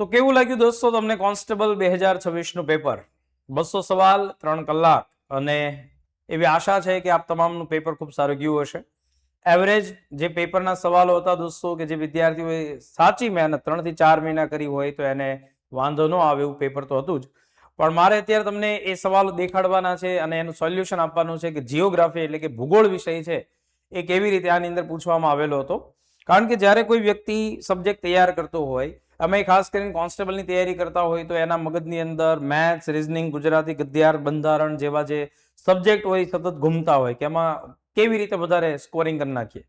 તો કેવું લાગ્યું દોસ્તો તમને કોન્સ્ટેબલ 2026 નું પેપર? 200 સવાલ 3 કલાક અને એવી આશા છે કે આપ તમામનું પેપર ખૂબ સારું ગયું હશે. એવરેજ જે પેપરના સવાલો હતા દોસ્તો કે જે વિદ્યાર્થીઓએ સાચી મહેનત 3 થી 4 મહિના કરી હોય તો એને વાંધો ન આવે એવું પેપર તો હતું જ. પણ મારે અત્યારે તમને એ સવાલો દેખાડવાના છે અને એનું સોલ્યુશન આપવાનું છે કે જીઓગ્રાફી એટલે કે ભૂગોળ વિષય છે એ કેવી રીતે આની અંદર પૂછવામાં આવેલો હતો. કારણ કે જ્યારે કોઈ વ્યક્તિ સબ્જેક્ટ તૈયાર કરતો હોય, અમે ખાસ કરીને કોન્સ્ટેબલની તૈયારી કરતા હોય તો એના મગજની અંદર મેથ્સ, રીઝનિંગ, ગુજરાતી, ગદ્યાર, બંધારણ જેવા જે સબ્જેક્ટ હોય સતત ઘૂમતા હોય કે એમાં કેવી રીતે વધારે સ્કોરિંગ કરી નાખીએ.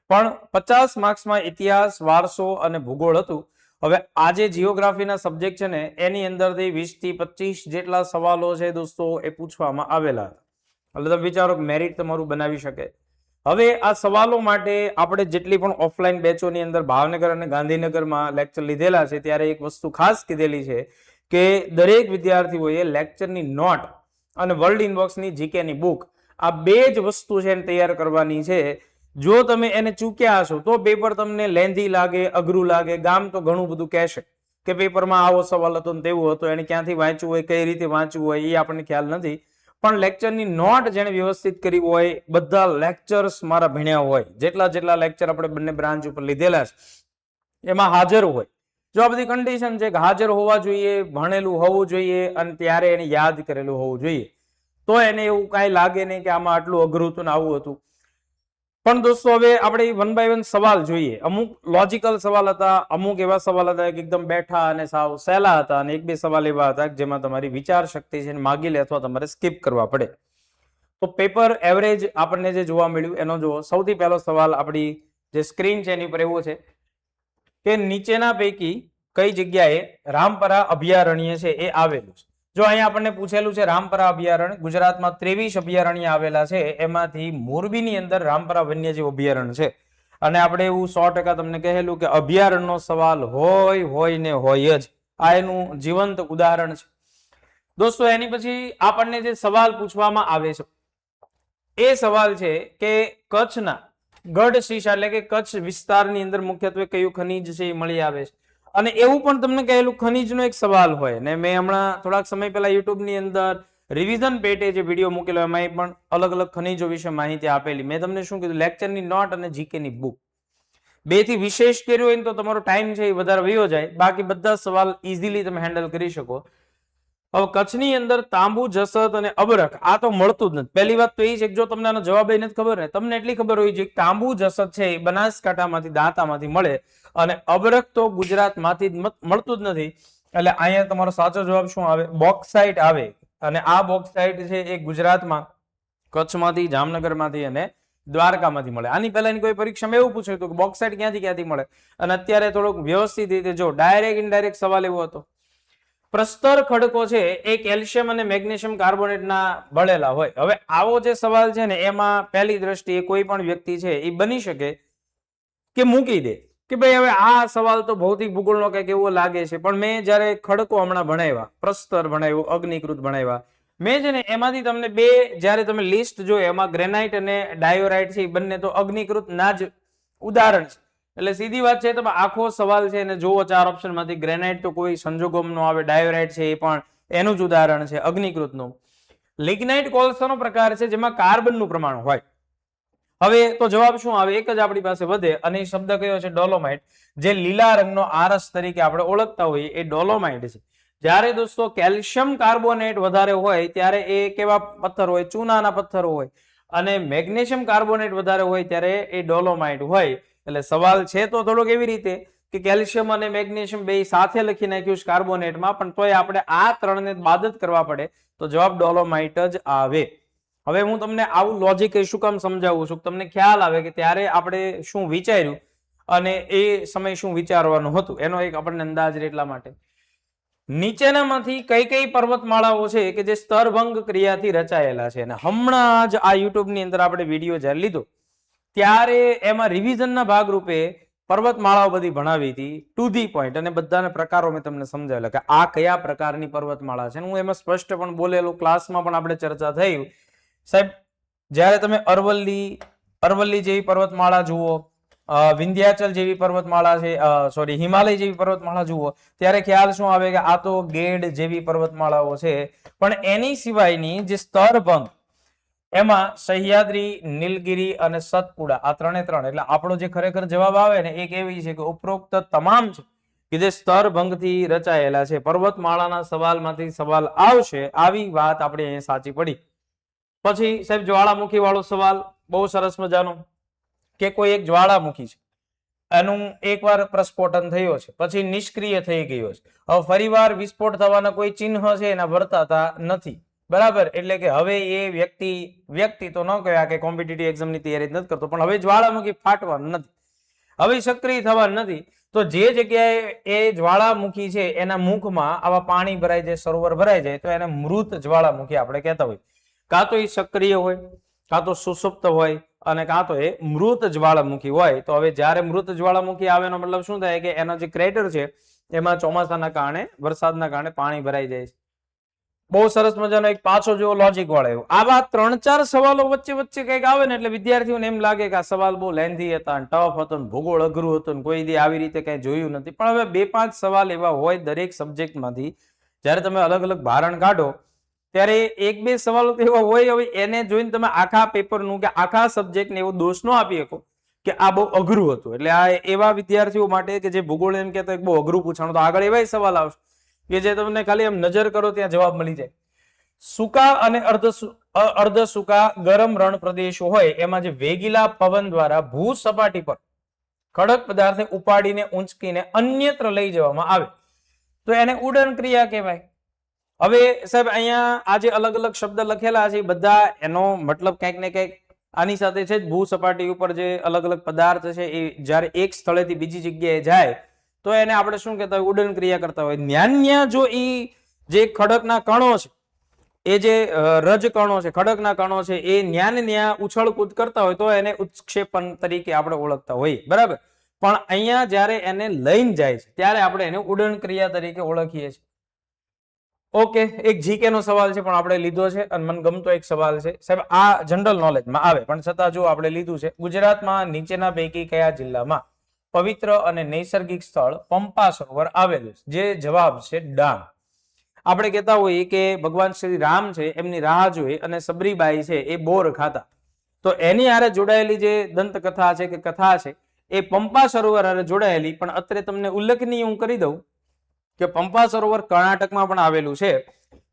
પણ 50 માર્ક્સમાં ઇતિહાસ, વારસો અને ભૂગોળ હતું. હવે આ જે જીઓગ્રાફીના સબ્જેક્ટ છે ને એની અંદરથી 20 થી 25 જેટલા સવાલો છે દોસ્તો એ પૂછવામાં આવેલા હતા. એટલે તમે વિચારો કે મેરિટ તમારું બનાવી શકે. હવે આ સવાલો માટે આપણે જેટલી પણ ઓફલાઈન બેચોની અંદર ભાવનગર અને ગાંધીનગરમાં લેક્ચર લીધેલા છે ત્યારે એક વસ્તુ ખાસ કીધેલી છે કે દરેક વિદ્યાર્થીઓએ લેક્ચરની નોટ અને વર્લ્ડ ઇનબોક્સની જીકેની બુક આ બે જ વસ્તુ છે એને તૈયાર કરવાની છે. જો તમે એને ચૂક્યા હશો તો પેપર તમને લેન્ધી લાગે, અઘરું લાગે. ગામ તો ઘણું બધું કહેશે કે પેપરમાં આવો સવાલ હતો ને તેવું હતો, એને ક્યાંથી વાંચવું હોય, કઈ રીતે વાંચવું હોય એ આપણને ખ્યાલ નથી. પણ લેક્ચરની નોટ જેને વ્યવસ્થિત કરી હોય, બધા લેક્ચર્સ મારા ભણ્યા હોય, જેટલા લેક્ચર આપણે બંને બ્રાન્ચ ઉપર લીધેલા છે એમાં હાજર હોય. જો આ બધી કન્ડિશન છે કે હાજર હોવા જોઈએ, ભણેલું હોવું જોઈએ અને ત્યારે એને યાદ કરેલું હોવું જોઈએ, તો એને એવું કાંઈ લાગે નહીં કે આમાં આટલું અઘરું હતું ને આવું હતું. પણ દોસ્તો હવે આપણે વન બાય વન સવાલ જોઈએ. અમુક લોજિકલ સવાલ હતા, અમુક એવા સવાલ હતા કે એકદમ બેઠા અને સાવ સહેલા હતા અને એક બે સવાલ એવા હતા જેમાં તમારી વિચાર શક્તિ છે માગી લે અથવા તમારે સ્કીપ કરવા પડે. તો પેપર એવરેજ આપણને જે જોવા મળ્યું એનો જુઓ. સૌથી પહેલો સવાલ આપણી જે સ્ક્રીન છે એની પર એવો છે કે નીચેના પૈકી કઈ જગ્યાએ રામપરા અભયારણ્ય છે એ આવેલું છે. જો અહીંયા આપણને પૂછેલું છે રામપરા અભયારણ્ય, ગુજરાતમાં 23 અભયારણ્ય આવેલા છે, એમાંથી મોરબીની અંદર રામપરા વન્યજીવ અભયારણ્ય છે. અને આપણે એવું 100% તમને કહેલું કે અભયારણ્યનો સવાલ હોય ને હોય જ. આ એનું જીવંત ઉદાહરણ છે દોસ્તો. એની પછી આપણને જે સવાલ પૂછવામાં આવે છે એ સવાલ છે કે કચ્છના ગઢ શીશા એટલે કે કચ્છ વિસ્તારની અંદર મુખ્યત્વે કયું ખનીજ છે એ મળી આવે છે. અને એવું પણ તમને કહેલું ખનીજનો એક સવાલ હોય ને. મેં હમણાં થોડાક સમય પહેલા યુટ્યુબની અંદર રિવિઝન પેટે જે વિડીયો મૂકેલો એમાં પણ અલગ અલગ ખનીજો વિશે માહિતી આપેલી. મેં તમને શું કીધું, લેક્ચરની નોટ અને જીકેની બુક બે થી વિશેષ કર્યું હોય ને તો તમારો ટાઈમ છે એ વધારે વયો જાય, બાકી બધા સવાલ ઇઝીલી તમે હેન્ડલ કરી શકો. હવે કચ્છની અંદર તાંબુ, જસત અને અબરખ આ તો મળતું જ નથી. પહેલી વાત તો એ છે કે જો તમને આનો જવાબ નથી ખબર ને, તમને એટલી ખબર હોય છે કે તાંબુ, જસત છે એ બનાસકાંઠામાંથી, દાંતામાંથી મળે અને અબરખ તો ગુજરાતમાંથી મળતું જ નથી. એટલે અહીંયા તમારો સાચો જવાબ શું આવે? બોક્સાઇટ આવે. અને આ બોક્સાઇટ છે એ ગુજરાતમાં કચ્છમાંથી, જામનગરમાંથી અને દ્વારકામાંથી મળે. આની પહેલાની કોઈ પરીક્ષામાં એવું પૂછ્યું હતું કે બોક્સાઇટ ક્યાંથી મળે, અને અત્યારે થોડુંક વ્યવસ્થિત રીતે જો ડાયરેક્ટ ઇનડાયરેક્ટ સવાલ એવો હતો. પ્રસ્તર ખડકો છે એ કેલ્શિયમ અને મેગ્નેશિયમ કાર્બોનેટના ભળેલા હોય. હવે આવો જે સવાલ છે ને એમાં પહેલી દ્રષ્ટિએ કોઈ પણ વ્યક્તિ છે એ બની શકે કે મૂકી દે કે ભાઈ હવે આ સવાલ તો ભૌતિક ભૂગોળનો કંઈક એવો લાગે છે. પણ મેં જ્યારે ખડકો હમણાં ભણાવ્યા, પ્રસ્તર ભણાવ્યું, અગ્નિકૃત ભણાવ્યા, મેં છે ને એમાંથી તમને બે જ્યારે તમે લિસ્ટ જોઈ એમાં ગ્રેનાઇટ અને ડાયોરાઇટ છે એ બંને તો અગ્નિકૃત ના જ ઉદાહરણ છે. એટલે સીધી વાત છે, તમે આખો સવાલ છે એને જોવો 4 ઓપ્શનમાંથી, ગ્રેનાઇટ તો કોઈ સંજોગોમાં ન આવે, ડાયોરાઇટ છે એ પણ એનું જ ઉદાહરણ છે અગ્નિકૃતનું. લિગ્નાઇટ કોલસાનો પ્રકાર છે જેમાં કાર્બનનું પ્રમાણ હોય. હવે તો જવાબ શું આવે? એક જ આપણી પાસે વધે અને એ શબ્દ કયો છે? ડોલોમાઇટ. જે લીલા રંગનો આરસ તરીકે આપણે ઓળખતા હોઈએ એ ડોલોમાઇટ છે. જ્યારે દોસ્તો કેલ્શિયમ કાર્બોનેટ વધારે હોય ત્યારે એ કેવા પથ્થર હોય? ચૂનાના પથ્થરો હોય. અને મેગ્નેશિયમ કાર્બોનેટ વધારે હોય ત્યારે એ ડોલોમાઇટ હોય. એટલે સવાલ છે તો થોડોક એવી રીતે કે કેલ્શિયમ અને મેગ્નેશિયમ બે સાથે લખી નાખ્યું છે કાર્બોનેટમાં, પણ તોય આપણે આ ત્રણને બાદ જ કરવા પડે તો જવાબ ડોલોમાઇટ જ આવે. હવે હું તમને આવું લોજિક શું કામ સમજાવું છું, તમને ખ્યાલ આવે કે ત્યારે આપણે શું વિચાર્યું અને એ સમય શું વિચારવાનું હતું એનો એક આપણને અંદાજ રહે. એટલા માટે નીચેનામાંથી કઈ કઈ પર્વતમાળાઓ છે કે જે સ્તરભંગ ક્રિયાથી રચાયેલા છે? અને હમણાં જ આ યુટ્યુબની અંદર આપણે વિડીયો જ્યારે લીધો ત્યારે એમાં રિવિઝનના ભાગરૂપે પર્વતમાળાઓ બધી ભણાવી હતી ટુ ધી પોઈન્ટ, અને બધાના પ્રકારો મેં તમને સમજાવેલા કે આ કયા પ્રકારની પર્વતમાળા છે. હું એમાં સ્પષ્ટ પણ બોલેલું, ક્લાસમાં પણ આપણે ચર્ચા થઈ. સાહેબ જ્યારે તમે અરવલ્લી જેવી પર્વતમાળા જુઓ, વિંધ્યાચલ જેવી પર્વતમાળા છે, સોરી હિમાલય જેવી પર્વતમાળા જુઓ ત્યારે ખ્યાલ શું આવે કે આ તો ગેડ જેવી પર્વતમાળાઓ છે. પણ એની સિવાયની જે સ્તરભંગ, એમાં સહ્યાદ્રી, નીલગિરી અને સતપુડા, આ ત્રણે ત્રણ, એટલે આપણો જે ખરેખર જવાબ આવે ને એક એવી છે કે ઉપરોક્ત તમામ છે કે જે સ્તરભંગથી રચાયેલા છે. પર્વતમાળાના સવાલમાંથી સવાલ આવશે, આવી વાત આપણે અહીંયા સાચી પડી. પછી સાહેબ જ્વાળામુખી વાળો સવાલ બહુ સરસ મજાનો, કે કોઈ એક જ્વાળામુખી છે, એનું એકવાર પ્રસ્ફોટન થયો છે, પછી નિષ્ક્રિય થઈ ગયો છે, હવે ફરીવાર વિસ્ફોટ થવાના કોઈ ચિહ્ન છે એના વર્તાતા નથી, બરાબર. એટલે કે હવે એ વ્યક્તિ તો ન કહેવાય કે કોમ્પિટિટિવ એક્ઝામની તૈયારી નથી કરતો, પણ હવે જ્વાળામુખી ફાટવાનું નથી, હવે સક્રિય થવાનું નથી. તો જે જગ્યાએ એ જ્વાળામુખી છે એના મુખમાં આવા પાણી ભરાઈ જાય, સરોવર ભરાઈ જાય, તો એને મૃત જ્વાળામુખી આપણે કહેતા હોય. કાં તો એ સક્રિય હોય, કાં તો સુષુપ્ત હોય, અને કાં તો એ મૃત જ્વાળામુખી હોય. તો હવે જ્યારે મૃત જ્વાળામુખી આવે એનો મતલબ શું થાય કે એનો જે ક્રેટર છે એમાં ચોમાસાના કારણે, વરસાદના કારણે પાણી ભરાઈ જાય છે. બહુ સરસ મજાનો એક પાછો જેવો લોજિક વાળો. આવા 3-4 સવાલો વચ્ચે કંઈક આવે ને એટલે વિદ્યાર્થીઓને એમ લાગે કે આ સવાલ બહુ લેન્ધી હતા, ટફ હતો, ભૂગોળ અઘરું હતું, કોઈ દી આવી રીતે કઈ જોયું નથી. પણ હવે 2-5 સવાલ એવા હોય દરેક સબ્જેક્ટમાંથી, જ્યારે તમે અલગ અલગ ભારણ કાઢો ત્યારે 1-2 સવાલો તો એવા હોય, હવે એને જોઈને તમે આખા પેપરનું કે આખા સબ્જેક્ટને એવો દોષ ન આપી શકો કે આ બહુ અઘરું હતું. એટલે આ એવા વિદ્યાર્થીઓ માટે કે જે ભૂગોળ એમ કહેતો બહુ અઘરું પૂછાણું, તો આગળ એવા સવાલ આવશે કે જે તમને ખાલી એમ નજર કરો ત્યાં જવાબ મળી જાય. સૂકા અને અર્ધ સૂકા ગરમ રણ પ્રદેશો હોય એમાં જે વેગીલા પવન દ્વારા ભૂ સપાટી પર કડક પદાર્થને ઉપાડીને ઊંચકીને અન્યત્ર લઈ જવામાં આવે તો એને ઉડન ક્રિયા કહેવાય. હવે સાહેબ અહીંયા આ જે અલગ અલગ શબ્દ લખેલા છે બધા એનો મતલબ કંઈક ને કંઈક આની સાથે છે જ. ભૂ સપાટી ઉપર જે અલગ અલગ પદાર્થ છે એ જ્યારે એક સ્થળેથી બીજી જગ્યાએ જાય તો એને આપણે શું કહેતા હોય, ઉડન ક્રિયા કરતા હોય. ન્યા જો એ જે ખડકના કણો છે, એ જે રજ કણો છે, ખડકના કણો છે, એ ન્યા ઉછળ કૂદ કરતા હોય તો એને ઉત્ક્ષેપણ તરીકે આપણે ઓળખતા હોઈએ, બરાબર. પણ અહીંયા જ્યારે એને લઈને જાય છે ત્યારે આપણે એને ઉડન ક્રિયા તરીકે ઓળખીએ છીએ. ઓકે, એક જીકે નો સવાલ છે પણ આપણે લીધો છે અને મને ગમતો એક સવાલ છે સાહેબ. આ જનરલ નોલેજમાં આવે પણ છતાં જો આપણે લીધું છે. ગુજરાતમાં નીચેના પૈકી કયા જિલ્લામાં પવિત્ર અને નૈસર્ગિક સ્થળ પંપા સરોવર આવેલું છે? જે જવાબ છે ડાંગ. આપણે કહેતા હોઈએ કે ભગવાન શ્રી રામ છે એમની રાહ જોઈ અને સબરીબાઈ છે એ બોર ખાતા, તો એની હારે જોડાયેલી જે દંતકથા છે કે કથા છે એ પંપા સરોવર હારે જોડાયેલી. પણ અત્યારે તમને ઉલ્લેખનીય હું કરી દઉં કે પંપા સરોવર કર્ણાટકમાં પણ આવેલું છે,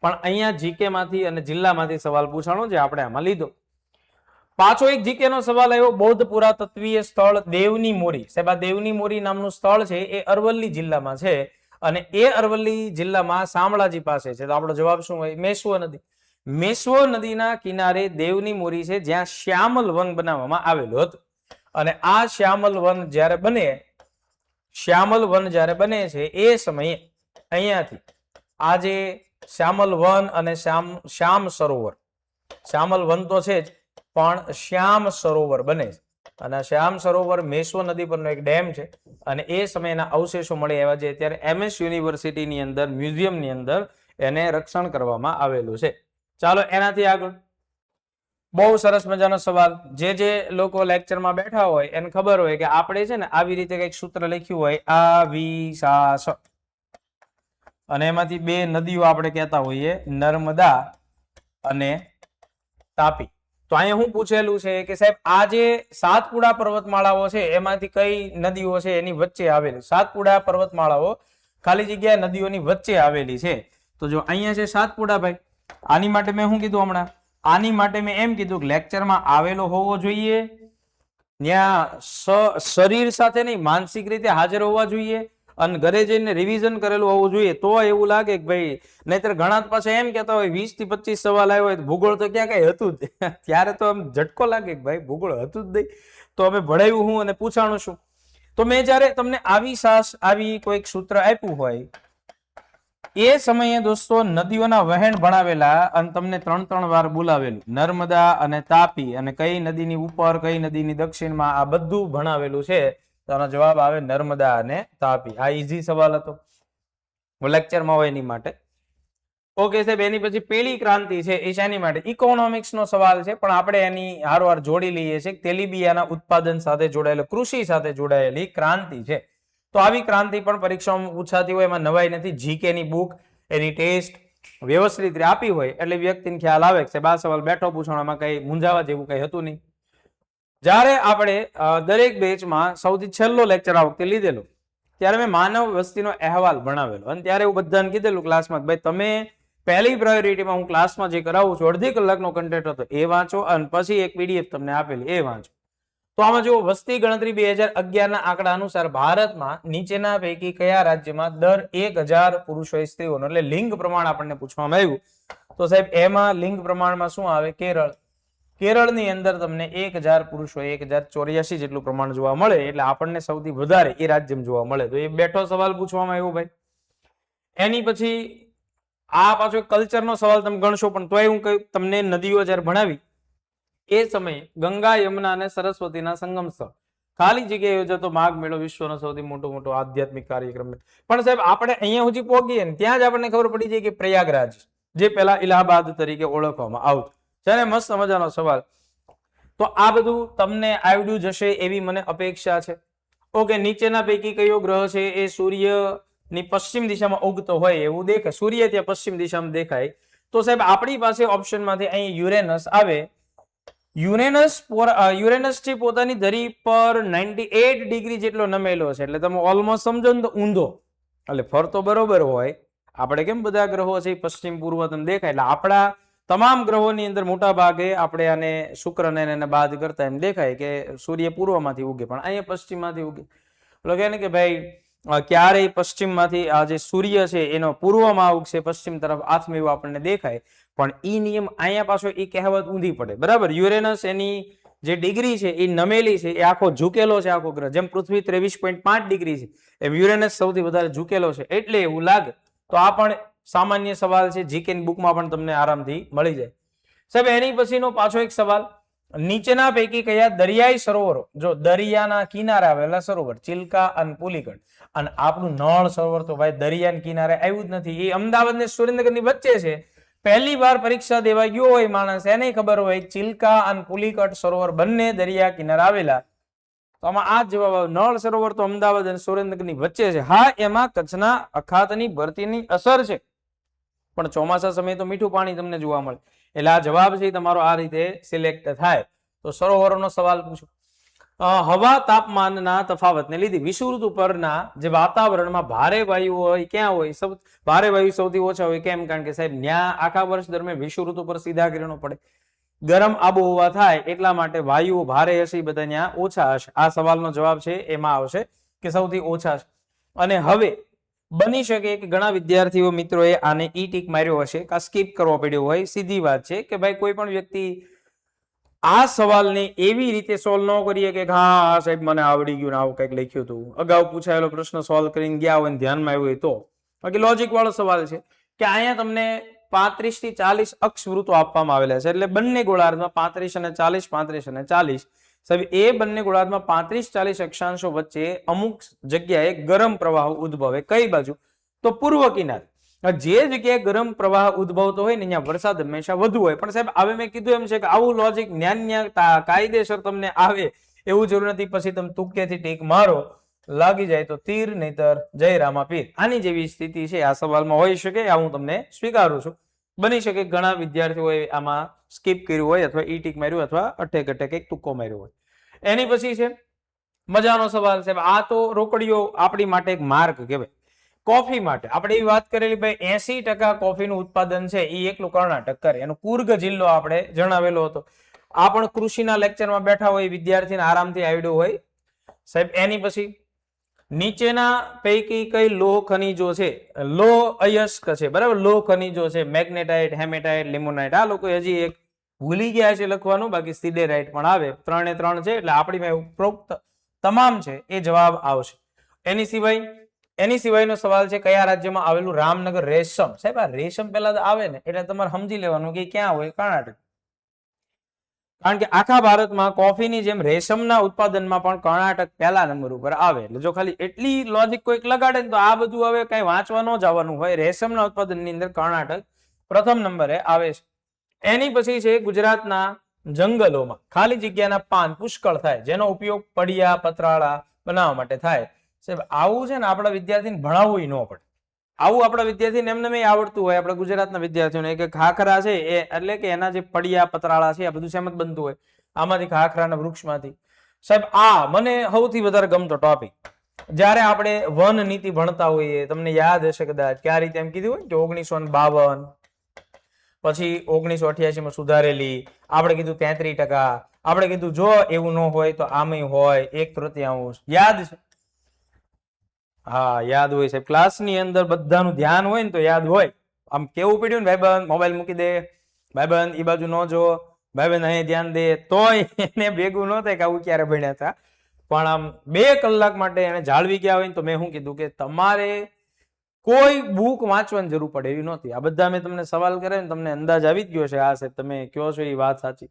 પણ અહીંયા જીકે માંથી અને જિલ્લામાંથી સવાલ પૂછાણો જે આપણે આમાં લીધો. પાછો એક જીકે નો સવાલ આવ્યો, બૌદ્ધ પુરાતત્વીય સ્થળ દેવની મોરી. સાહેબ આ દેવની મોરી નામનું સ્થળ છે એ અરવલ્લી જિલ્લામાં છે અને એ અરવલ્લી જિલ્લામાં શામળાજી પાસે છે. તો આપણો જવાબ શું હોય? મેશ્વો નદી. મેશ્વો નદીના કિનારે દેવની મોરી છે જ્યાં શ્યામલ વન બનાવવામાં આવેલું હતું. અને આ શ્યામલ વન જ્યારે બને છે એ સમયે અહીંયાથી આ જે શ્યામલ વન અને શ્યામ સરોવર, શ્યામલ વન તો છે જ પણ શ્યામ સરોવર બને છે. અને શ્યામ સરોવર મેશ્વો નદી પરનો એક ડેમ છે અને એ સમયના અવશેષો મળી આવ્યા છે. અત્યારે MS યુનિવર્સિટીની અંદર મ્યુઝિયમની અંદર એને રક્ષણ કરવામાં આવેલું છે. ચાલો એનાથી આગળ બહુ સરસ મજાનો સવાલ. જે લોકો લેક્ચરમાં બેઠા હોય એને ખબર હોય કે આપણે છે ને આવી રીતે કંઈક સૂત્ર લખ્યું હોય આવિશાસ, અને એમાંથી 2 નદીઓ આપણે કહેતા હોઈએ નર્મદા અને તાપી. તો અહીંયા હું પૂછેલું છે કે સાહેબ આ જે સાતપુડા પર્વતમાળાઓ છે એમાંથી કઈ નદીઓ છે એની વચ્ચે આવેલી? સાતપુડા પર્વતમાળાઓ ખાલી જગ્યા નદીઓની વચ્ચે આવેલી છે. તો જો અહીંયા છે સાતપુડા ભાઈ, આની માટે મેં શું કીધું હમણાં? આની માટે મેં એમ કીધું કે લેક્ચરમાં આવેલો હોવો જોઈએ, ત્યાં શરીર સાથે નહીં માનસિક રીતે હાજર હોવા જોઈએ અને ઘરે જઈને રિવિઝન કરેલું હોવું જોઈએ. તો એવું લાગે કે ભાઈ, નહીતર ઘણા પાછા એમ કહેતા હોય 20 થી 25 સવાલ આવ્યો હોય ભૂગોળ તો ક્યાં કઈ હતું જ. ત્યારે તો આમ ઝટકો લાગે કે ભાઈ ભૂગોળ હતું જ નહીં, તો અમે ભણાવ્યું હું અને પૂછાણું શું. તો મેં જયારે તમને આવી કોઈક સૂત્ર આપ્યું હોય એ સમયે દોસ્તો નદીઓના વહેણ ભણાવેલા અને તમને 3 વાર બોલાવેલું, નર્મદા અને તાપી અને કઈ નદીની ઉપર કઈ નદીની દક્ષિણમાં, આ બધું ભણાવેલું છે. તો આનો જવાબ આવે નર્મદા અને તાપી. આ ઈઝી સવાલ હતો લેક્ચરમાં હોય એની માટે. ઓકે સાહેબ, એની પછી પેલી ક્રાંતિ છે એ શાની માટે? ઇકોનોમિક્સ નો સવાલ છે, પણ આપણે એની હારવાર જોડી લઈએ છીએ. તેલીબિયાના ઉત્પાદન સાથે જોડાયેલો, કૃષિ સાથે જોડાયેલી ક્રાંતિ છે. તો આવી ક્રાંતિ પણ પરીક્ષામાં પૂછાતી હોય, એમાં નવાઈ નથી. જીકે ની બુક, એની ટેસ્ટ વ્યવસ્થિત રીતે આપી હોય એટલે વ્યક્તિને ખ્યાલ આવે કે આ સવાલ બેઠો પૂછવામાં કઈ મૂંઝાવા જેવું કઈ હતું નહીં. જ્યારે આપણે દરેક બેચમાં સૌથી છેલ્લો લેક્ચર આ વખતે લીધેલો, ત્યારે મેં માનવ વસ્તીનો અહેવાલ ભણાવેલો અને ત્યારે એવું બધાને કીધેલું ક્લાસમાં કે ભાઈ તમે પહેલી પ્રાયોરિટીમાં હું ક્લાસમાં જે કરાવું છું, અડધી કલાકનો કન્ટેન્ટ હતો એ વાંચો અને પછી એક પીડીએફ તમને આપેલી એ વાંચો. તો આમાં જો વસ્તી ગણતરી 2011 ના આંકડા અનુસાર ભારતમાં નીચેના પૈકી કયા રાજ્યમાં દર 1000 પુરુષો સ્ત્રીઓનો, એટલે લિંગ પ્રમાણ આપણને પૂછવામાં આવ્યું. તો સાહેબ એમાં લિંગ પ્રમાણમાં શું આવે? કેરળ. કેરળની અંદર તમને 1000 પુરુષો 1084 જેટલું પ્રમાણ જોવા મળે, એટલે આપણને સૌથી વધારે એ રાજ્યમાં જોવા મળે. તો એ બેઠો સવાલ પૂછવામાં આવ્યો ભાઈ. એની પછી આ પાછો કલ્ચરનો સવાલ તમે ગણશો, પણ તોય હું કહ્યું તમને નદીઓ જ્યારે ભણાવી એ સમયે ગંગા, યમુના અને સરસ્વતીના સંગમ સ્થળ ખાલી જગ્યાએ યોજાતો માઘ મેળો વિશ્વનો સૌથી મોટો આધ્યાત્મિક કાર્યક્રમ. પણ સાહેબ આપણે અહીંયા સુધી પહોંચીએ ને ત્યાં જ આપણને ખબર પડી જાય કે પ્રયાગરાજ, જે પેલા ઇલાહાબાદ તરીકે ઓળખવામાં આવતું. છે મસ્ત મજાનો સવાલ. તો આ બધું તમને આવડ્યું જશે એવી મને અપેક્ષા છે. ઓકે, નીચેના પૈકી કયો ગ્રહ છે એ સૂર્ય ની પશ્ચિમ દિશામાં ઉગતો હોય એવું દેખાય? સૂર્ય ત્યાં પશ્ચિમ દિશામાં દેખાય. તો સાહેબ આપણી પાસે ઓપ્શનમાંથી અહીં યુરેનસ આવે. યુરેનસ છે પોતાની ધરી પર 98 ડિગ્રી જેટલો નમેલો છે, એટલે તમે ઓલમોસ્ટ સમજો ને તો ઊંધો, એટલે ફરતો બરોબર હોય. આપણે કેમ બધા ગ્રહો છે પશ્ચિમ પૂર્વ તમને દેખાય, એટલે આપણા તમામ ગ્રહોની અંદર મોટા ભાગે આપણે આને શુક્રને એને બાદ કરતા એમ દેખાય કે સૂર્ય પૂર્વમાંથી ઉગે, પણ અહીંયા પશ્ચિમમાંથી ઉગે. એટલે કહે ને કે ભાઈ ક્યારેય પશ્ચિમમાંથી આ જે સૂર્ય છે એનો પૂર્વમાં ઉગશે, પશ્ચિમ તરફ આથમે એવું આપણને દેખાય. પણ ઈ નિયમ અહીંયા પાછો એ કહેવત ઊંધી પડે. બરાબર, યુરેનસ એની જે ડિગ્રી છે એ નમેલી છે, એ આખો ઝૂકેલો છે આખો ગ્રહ. જેમ પૃથ્વી 23.5 ડિગ્રી છે એમ યુરેનસ સૌથી વધારે ઝૂકેલો છે, એટલે એવું લાગે. તો આ પણ સામાન્ય સવાલ છે, જીકે ની બુકમાં પણ તમને આરામથી મળી જાય. સાહેબ એની પછીનો પાછો એક સવાલ, નીચેના પૈકી કયા દરિયાઈ સરોવરો, જો દરિયાના કિનારે આવેલા સરોવર, ચિલ્કા અને પુલિકટ, અને આપણું નળ સરોવર તો ભાઈ દરિયાના કિનારે આવ્યું જ નથી, એ અમદાવાદ ને સુરેન્દ્રનગરની વચ્ચે છે. પહેલી વાર પરીક્ષા દેવા ગયો હોય માણસ, એને ખબર હોય ચિલ્કા અને પુલિકટ સરોવર બંને દરિયા કિનારે આવેલા. તો આમાં આ જવાબ આવે. નળ સરોવર તો અમદાવાદ અને સુરેન્દ્રનગરની વચ્ચે છે. હા, એમાં કચ્છના અખાતની ભરતીની અસર છે, પણ ચોમાસા સમયે તો મીઠું પાણી તમને જોવા મળે. એટલે આ જવાબ છે તમારો આ રીતે સિલેક્ટ થાય. તો સરોવરોનો સવાલ પૂછો. હવા તાપમાનના તફાવતને લીધે વિષુવવૃત્ત ઉપરના જે વાતાવરણમાં ભારે વાયુ હોય ક્યાં હોય? ભારે વાયુ સૌથી ઓછા હોય. કેમ? કારણ કે સાહેબ ન્યા આખા વર્ષ દરમિયાન વિષુવવૃત્ત ઉપર સીધા કિરણો પડે, ગરમ આબોહવા થાય, એટલા માટે વાયુઓ ભારે હશે, બધા ત્યાં ઓછા હશે. આ સવાલનો જવાબ છે એમાં આવશે કે સૌથી ઓછા છે. અને હવે બની શકે કે ઘણા વિદ્યાર્થીઓ મિત્રોએ આને ઈ ટીક માર્યો હશે, કા સ્કીપ કરવો પડ્યો હોય. સીધી વાત છે કે ભાઈ કોઈ પણ વ્યક્તિ આ સવાલને એવી રીતે સોલ્વ ન કરીએ કે હા સાહેબ મને આવડી ગયું ને આવું કંઈક લખ્યું હતું, અગાઉ પૂછાયેલો પ્રશ્ન સોલ્વ કરીને ગયા હોય, ધ્યાનમાં આવ્યું હોય તો. બાકી લોજિક વાળો સવાલ છે કે અહીંયા તમને 35 થી 40 અક્ષવૃત્તો આપવામાં આવેલા છે, એટલે બંને ગોળાર્ધમાં 35 અને 40, 35 અને 40. સાહેબ એ બંને ગોળાર્ધમાં 35-40 અક્ષાંશો વચ્ચે અમુક જગ્યાએ ગરમ પ્રવાહ ઉદ્ભવે. કઈ બાજુ? તો પૂર્વ કિનારે. જે જગ્યાએ ગરમ પ્રવાહ ઉદ્ભવતો હોય ને અહીંયા વરસાદ હંમેશા વધુ હોય. પણ સાહેબ હવે મેં કીધું એમ છે કે આવું લોજિક કાયદેસર તમને આવે એવું જરૂર નથી. પછી તમે તુક્કેથી ટીક મારો, લાગી જાય તો તીર, નહીતર જય રામા પીર. આની જેવી સ્થિતિ છે આ સવાલમાં હોઈ શકે, આ હું તમને સ્વીકારું છું. બની શકે ઘણા વિદ્યાર્થીઓએ આમાં સ્કીપ કર્યું હોય, અથવા ઈ ટીક માર્યું, અથવા અટેક એક તુક્કો માર્યો હોય. એની પછી છે મજાનો સવાલ છે. આ તો રોકડીઓ આપણી માટે એક માર્ક કહેવાય. કોફી માટે આપણે એવી વાત કરેલી ભાઈ 80% કોફીનું ઉત્પાદન છે એ એકલું કર્ણાટક કરે. એનો કુર્ગ જિલ્લો આપણે જણાવેલો હતો. આ પણ કૃષિના લેક્ચરમાં બેઠા હોય વિદ્યાર્થીને આરામથી આવડ્યું હોય. સાહેબ એની પછી નીચેના પૈકી કઈ લોહ ખનિજો છે? લોહ અયસ્ક છે, બરાબર. લોહ ખનિજો છે મેગ્નેટાઇટ, હેમેટાઇટ, લિમોનાઇટ. આ લોકો હજી એક ભૂલી ગયા છે લખવાનું, બાકી સિડેરાઇટ પણ આવે. 3 એ 3 છે, એટલે આપણી ઉપરોક્ત તમામ છે એ જવાબ આવશે. એની સિવાયનો સવાલ છે કયા રાજ્યમાં આવેલું રામનગર રેશમ? સાહેબ આ રેશમ પેલા આવે ને એટલે તમારે સમજી લેવાનું કે ક્યાં હોય? કર્ણાટક. કારણ કે આખા ભારતમાં કોફીની જેમ રેશમના ઉત્પાદનમાં પણ કર્ણાટક પહેલા નંબર ઉપર આવે. એટલે જો ખાલી એટલી લોજિક કોઈક લગાડે ને તો આ બધું હવે કઈ વાંચવા ન જવાનું હોય. રેશમના ઉત્પાદનની અંદર કર્ણાટક પ્રથમ નંબરે આવે છે. એની પછી છે ગુજરાતના જંગલોમાં ખાલી જગ્યાના પાન પુષ્કળ થાય, જેનો ઉપયોગ પડિયા પતરાળા બનાવવા માટે થાય. સાહેબ આવું છે ને આપણા વિદ્યાર્થીને ભણાવવું ન પડે. આવું આપણા વિદ્યાર્થીને એમને નહીં આવડતું હોય. આપણા ગુજરાતના વિદ્યાર્થીઓને કે ખાખરા છે એ એટલે કે એના જે પડિયા પતરાળા છે આ બધું શેમ જ બનતું હોય, આમાંથી ખાખરાના વૃક્ષમાંથી. સાહેબ આ મને સૌથી વધારે ગમતો ટોપિક. જ્યારે આપણે વન નીતિ ભણતા હોઈએ, તમને યાદ હશે કદાચ કે આ રીતે એમ કીધું હોય કે 1952 પછી 1988 માં સુધારેલી, આપણે કીધું 33%, આપણે કીધું જો એવું ન હોય તો આમય હોય 1/3. યાદ છે? હા યાદ હોય સાહેબ. ક્લાસની અંદર બધાનું ધ્યાન હોય ને તો યાદ હોય. આમ કેવું પડ્યું ને ભાઈબંધ મોબાઈલ મૂકી દે, ભાઈબંધ ઈ બાજુ ન જો, ભાઈબંધ અહીં ધ્યાન દે, તોય એને ભેગું ન થાય કે આવું ક્યારે ભણ્યા હતા. પણ આમ 2 કલાક માટે એને જાળવી ગયા હોય ને તો મેં શું કીધું કે તમારે કોઈ બુક વાંચવાની જરૂર પડે એવી નહોતી. આ બધા મેં તમને સવાલ કરે ને તમને અંદાજ આવી જ ગયો છે. હા સાહેબ તમે કહો છો એ વાત સાચી.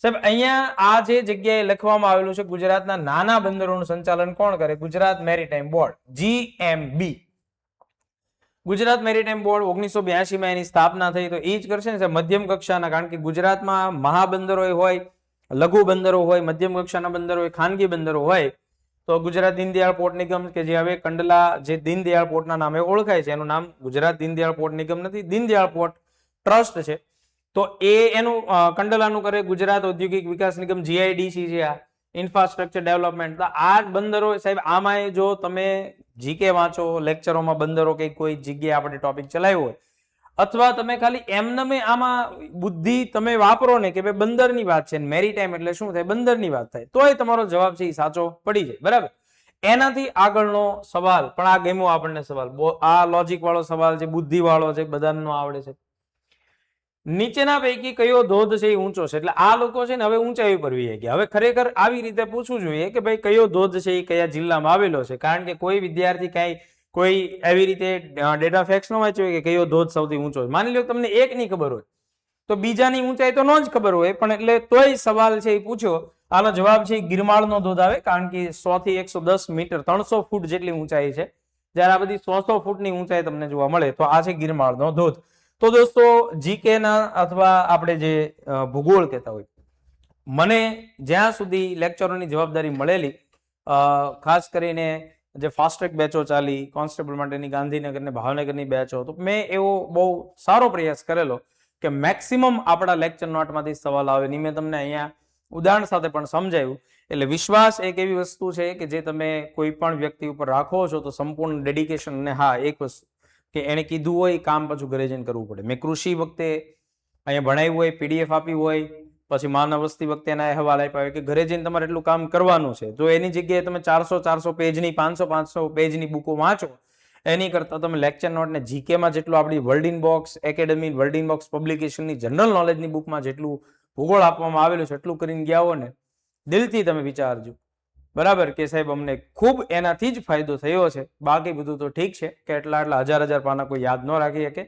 સાહેબ અહીંયા આ જે જગ્યાએ લખવામાં આવેલું છે ગુજરાતના નાના બંદરોનું સંચાલન કોણ કરે? Gujarat maritime board, GMB. Gujarat maritime board 1982 માં એની સ્થાપના થઈ તો એ જ કરશે ને સાહેબ મધ્યમ કક્ષાના. કારણ કે ગુજરાતમાં મહાબંદરો હોય, લઘુ બંદરો હોય, મધ્યમ કક્ષાના બંદરો હોય, ખાનગી બંદરો હોય. તો ગુજરાત દીનદયાળ પોર્ટ નિગમ કે જે હવે કંડલા જે દીનદયાળ પોર્ટના નામે ઓળખાય છે, એનું નામ ગુજરાત દીનદયાળ પોર્ટ નિગમ નથી, દીનદયાળ પોર્ટ ટ્રસ્ટ છે. તો એ એનું કંડલાનું કરે. ગુજરાત ઔદ્યોગિક વિકાસ નિગમ GIDC છે, આ ઇન્ફ્રાસ્ટ્રક્ચર ડેવલપમેન્ટ. આ બંદરો સાહેબ આમાં જો તમે જીકે વાંચો, લેક્ચરોમાં બંદરો કે કોઈ જગ્યાએ આપણે ટોપિક ચલાવ્યો હોય, અથવા તમે ખાલી એમને આમાં બુદ્ધિ તમે વાપરો ને કે ભાઈ બંદરની વાત છે, મેરીટાઈમ એટલે શું થાય? બંદરની વાત થાય, તોય તમારો જવાબ છે એ સાચો પડી જાય. બરાબર. એનાથી આગળનો સવાલ પણ આ ગમ્યો આપણને સવાલ. આ લોજિક વાળો સવાલ છે, બુદ્ધિ વાળો છે, બધાનો આવડે છે. નીચેના પૈકી કયો ધોધ છે એ ઊંચો છે? એટલે આ લોકો છે ને હવે ઊંચાઈ ઉપર વી ગયા. હવે ખરેખર આવી રીતે પૂછવું જોઈએ કે ભાઈ કયો ધોધ છે એ કયા જિલ્લામાં આવેલો છે. કારણ કે કોઈ વિદ્યાર્થી કઈ કોઈ એવી રીતે ડેટા ફેક્ટ્સ ન વાંચ્યો હોય કે કયો ધોધ સૌથી ઊંચો હોય. માની લો તમને એક ની ખબર હોય તો બીજાની ઊંચાઈ તો ન જ ખબર હોય, પણ એટલે તોય સવાલ છે એ પૂછ્યો. આનો જવાબ છે ગિરમાળનો ધોધ આવે. કારણ કે 100 થી 110 મીટર 300 ફૂટ જેટલી ઊંચાઈ છે. જ્યારે આ બધી 100 ફૂટની ઊંચાઈ તમને જોવા મળે તો આ છે ગિરમાળનો ધોધ. તો દોસ્તો જીકે ના અથવા આપણે જે ભૂગોળ કહેતા હોય, મને જ્યાં સુધી લેક્ચરોની જવાબદારી મળેલી, ખાસ કરીને જે ફાસ્ટ ટ્રેક બેચો ચાલી કોન્સ્ટેબલ માટેની ગાંધીનગર ને ભાવનગરની બેચો, તો મેં એવો બહુ સારો પ્રયાસ કરેલો કે મેક્સિમમ આપણા લેક્ચર નોટમાંથી સવાલ આવે. ની મેં તમને અહીંયા ઉદાહરણ સાથે પણ સમજાવ્યું. એટલે વિશ્વાસ એક એવી વસ્તુ છે કે જે તમે કોઈ પણ વ્યક્તિ ઉપર રાખો છો તો સંપૂર્ણ ડેડિકેશન. અને હા એક વસ્તુ કે એને કીધું હોય કામ પાછું ઘરે જઈને કરવું પડે. મેં કૃષિ વખતે અહીંયા ભણાવ્યું હોય, PDF આપી હોય, પછી માનવ વસ્તી વખતે એના અહેવાલ આપ્યા હોય કે ઘરે જઈને તમારે એટલું કામ કરવાનું છે. જો એની જગ્યાએ તમે 400 પેજની 500 પેજની બુકો વાંચો એની કરતા તમે લેક્ચર નોટને જીકેમાં જેટલું આપણી World in Box Academy, World in Box પબ્લિકેશનની જનરલ નોલેજની બુકમાં જેટલું ભૂગોળ આપવામાં આવેલું છે એટલું કરીને ગયા હો ને, દિલથી તમે વિચારજો. બરાબર કે સાહેબ અમને ખૂબ એનાથી જ ફાયદો થયો છે. બાકી બધું તો ઠીક છે કે એટલા હજાર પાના કોઈ યાદ ન રાખી શકે.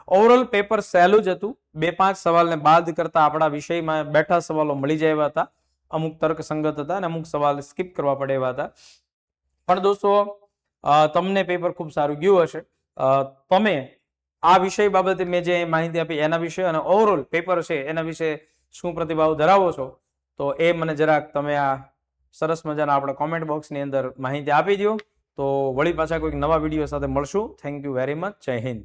ઓવરઓલ પેપર સહેલું જ હતું. 2-5 સવાલને બાદ કરતા આપણા વિષયમાં બેઠા સવાલો મળી જાય એવા હતા. અમુક તર્કસંગત હતા અને અમુક સવાલ સ્કીપ કરવા પડે એવા હતા. પણ દોસ્તો તમને પેપર ખૂબ સારું ગયું હશે. તમે આ વિષય બાબતે મેં જે માહિતી આપી એના વિશે અને ઓવરઓલ પેપર છે એના વિશે શું પ્રતિભાવ ધરાવો છો તો એ મને જરાક તમે આ સરસ મજાના આપણા કોમેન્ટ બોક્સની અંદર માહિતી આપી દો. તો વળી પાછા કોઈક નવા વિડીયો સાથે મળશું. Thank you very much. જય હિન્દ.